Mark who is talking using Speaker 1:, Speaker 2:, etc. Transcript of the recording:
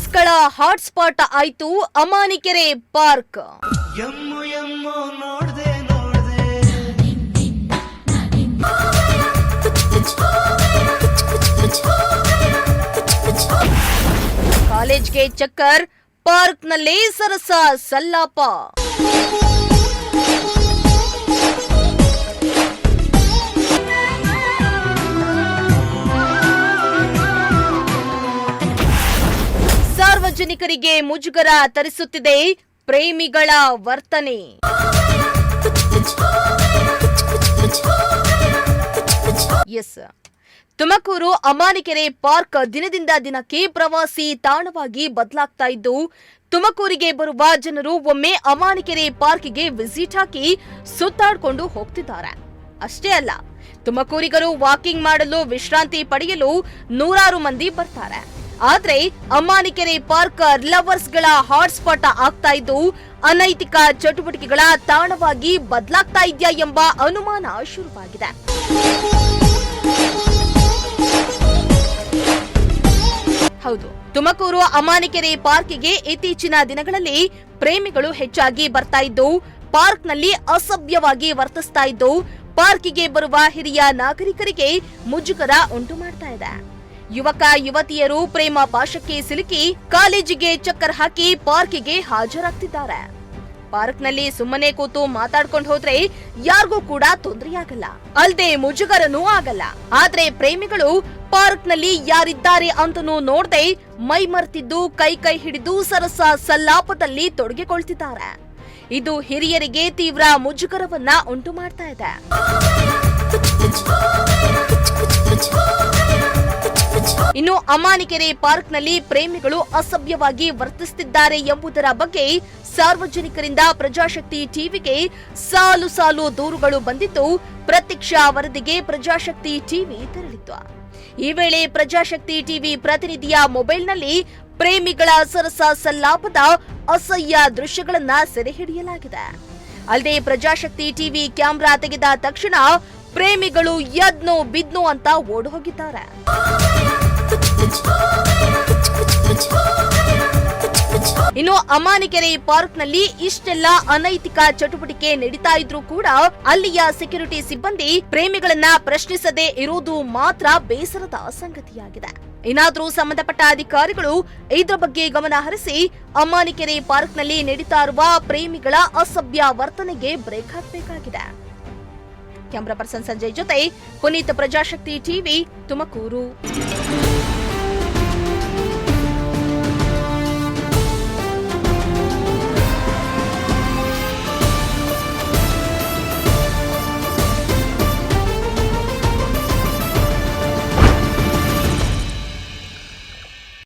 Speaker 1: ಲವರ್ಸ್ಗಳ hotspot ಆಯ್ತು Amanikere park. ಕಾಲೇಜ್ಗೆ ಚಕ್ಕರ್, ಪಾರ್ಕ್ನಲ್ಲಿ ಸರಸ ಸಲ್ಲಾಪ. ಸಾರ್ವಜನಿಕರಿಗೆ ಮುಜುಗರ ತರಿಸುತ್ತಿದೆ ಪ್ರೇಮಿಗಳ ವರ್ತನೆ. ತುಮಕೂರು ಅಮಾನಿಕೆರೆ ಪಾರ್ಕ್ ದಿನದಿಂದ ದಿನಕ್ಕೆ ಪ್ರವಾಸಿ ತಾಣವಾಗಿ ಬದಲಾಗ್ತಾ ಇದ್ದು, ತುಮಕೂರಿಗೆ ಬರುವ ಜನರು ಒಮ್ಮೆ ಅಮಾನಿಕೆರೆ ಪಾರ್ಕ್ಗೆ ವಿಸಿಟ್ ಹಾಕಿ ಸುತ್ತಾಡಿಕೊಂಡು ಹೋಗ್ತಿದ್ದಾರೆ. ಅಷ್ಟೇ ಅಲ್ಲ, ತುಮಕೂರಿಗರು ವಾಕಿಂಗ್ ಮಾಡಲು, ವಿಶ್ರಾಂತಿ ಪಡೆಯಲು ನೂರಾರು ಮಂದಿ ಬರ್ತಾರೆ. ಆದ್ರೆ ಅಮಾನಿಕೆರೆ ಪಾರ್ಕ್ ಲವರ್ಸ್ಗಳ ಹಾಟ್ಸ್ಪಾಟ್ ಆಗ್ತಾ ಇದ್ದು, ಅನೈತಿಕ ಚಟುವಟಿಕೆಗಳ ತಾಣವಾಗಿ ಬದಲಾಗ್ತಾ ಇದೆಯಾ ಎಂಬ ಅನುಮಾನ ಶುರುವಾಗಿದೆ. ಹೌದು, ತುಮಕೂರು ಅಮಾನಿಕೆರೆ ಪಾರ್ಕ್ಗೆ ಇತ್ತೀಚಿನ ದಿನಗಳಲ್ಲಿ ಪ್ರೇಮಿಗಳು ಹೆಚ್ಚಾಗಿ ಬರ್ತಾ ಇದ್ದು, ಪಾರ್ಕ್ನಲ್ಲಿ ಅಸಭ್ಯವಾಗಿ ವರ್ತಿಸ್ತಾ ಇದ್ದು, ಪಾರ್ಕ್ಗೆ ಬರುವ ಹಿರಿಯ ನಾಗರಿಕರಿಗೆ ಮುಜುಗರ ಉಂಟು ಮಾಡ್ತಾ ಇದೆ. ಯುವಕ ಯುವತಿಯರು ಪ್ರೇಮ ಪಾಶಕ್ಕೆ ಸಿಲುಕಿ ಕಾಲೇಜಿಗೆ ಚಕ್ಕರ್ ಹಾಕಿ ಪಾರ್ಕ್ಗೆ ಹಾಜರಾಗ್ತಿದ್ದಾರೆ. ಪಾರ್ಕ್ನಲ್ಲಿ ಸುಮ್ಮನೆ ಕೂತು ಮಾತಾಡ್ಕೊಂಡು ಹೋದ್ರೆ ಯಾರಿಗೂ ಕೂಡ ತೊಂದರೆಯಾಗಲ್ಲ, ಅಲ್ಲದೆ ಮುಜುಗರನೂ ಆಗಲ್ಲ. ಆದ್ರೆ ಪ್ರೇಮಿಗಳು ಪಾರ್ಕ್ನಲ್ಲಿ ಯಾರಿದ್ದಾರೆ ಅಂತನೂ ನೋಡದೆ ಮೈ ಮರ್ತಿದ್ದು ಕೈ ಹಿಡಿದು ಸರಸ ಸಲ್ಲಾಪದಲ್ಲಿ ತೊಡಗಿಕೊಳ್ತಿದ್ದಾರೆ. ಇದು ಹಿರಿಯರಿಗೆ ತೀವ್ರ ಮುಜುಗರವನ್ನ ಉಂಟು ಮಾಡ್ತಾ ಇದೆ. ಇನ್ನು ಅಮಾನಿಕೆರೆ ಪಾರ್ಕ್ನಲ್ಲಿ ಪ್ರೇಮಿಗಳು ಅಸಭ್ಯವಾಗಿ ವರ್ತಿಸುತ್ತಿದ್ದಾರೆ ಎಂಬುದರ ಬಗ್ಗೆ ಸಾರ್ವಜನಿಕರಿಂದ ಪ್ರಜಾಶಕ್ತಿ ಟಿವಿಗೆ ಸಾಲು ಸಾಲು ದೂರುಗಳು ಬಂದಿದ್ದು, ಪ್ರತ್ಯಕ್ಷ ವರದಿಗೆ ಪ್ರಜಾಶಕ್ತಿ ಟಿವಿ ತೆರಳಿತ್ತು. ಈ ವೇಳೆ ಪ್ರಜಾಶಕ್ತಿ ಟಿವಿ ಪ್ರತಿನಿಧಿಯ ಮೊಬೈಲ್ನಲ್ಲಿ ಪ್ರೇಮಿಗಳ ಸರಸ ಸಲ್ಲಾಪದ ಅಸಹ್ಯ ದೃಶ್ಯಗಳನ್ನ ಸೆರೆ ಹಿಡಿಯಲಾಗಿದೆ. ಅಲ್ಲದೆ ಪ್ರಜಾಶಕ್ತಿ ಟಿವಿ ಕ್ಯಾಮೆರಾ ತೆಗೆದ ತಕ್ಷಣ ಪ್ರೇಮಿಗಳು ಯದ್ನೋ ಬಿದ್ನೋ ಅಂತ ಓಡಿ ಹೋಗಿದ್ದಾರೆ. ಇನ್ನು ಅಮಾನಿಕೆರೆ ಪಾರ್ಕ್ನಲ್ಲಿ ಇಷ್ಟೆಲ್ಲ ಅನೈತಿಕ ಚಟುವಟಿಕೆ ನಡೀತಾ ಇದ್ರೂ ಕೂಡ ಅಲ್ಲಿಯ ಸೆಕ್ಯೂರಿಟಿ ಸಿಬ್ಬಂದಿ ಪ್ರೇಮಿಗಳನ್ನ ಪ್ರಶ್ನಿಸದೆ ಇರುವುದು ಮಾತ್ರ ಬೇಸರದ ಸಂಗತಿಯಾಗಿದೆ. ಏನಾದ್ರೂ ಸಂಬಂಧಪಟ್ಟ ಅಧಿಕಾರಿಗಳು ಇದರ ಬಗ್ಗೆ ಗಮನ ಹರಿಸಿ ಅಮಾನಿಕೆರೆ ಪಾರ್ಕ್ನಲ್ಲಿ ನಡೀತಾ ಇರುವ ಪ್ರೇಮಿಗಳ ಅಸಭ್ಯ ವರ್ತನೆಗೆ ಬ್ರೇಕ್ ಹಾಕಬೇಕಾಗಿದೆ. ಕ್ಯಾಮರಾ ಪರ್ಸನ್ ಸಂಜಯ್ ಜೊತೆ ಪುನೀತ್, ಪ್ರಜಾಶಕ್ತಿ ಟಿವಿ, ತುಮಕೂರು.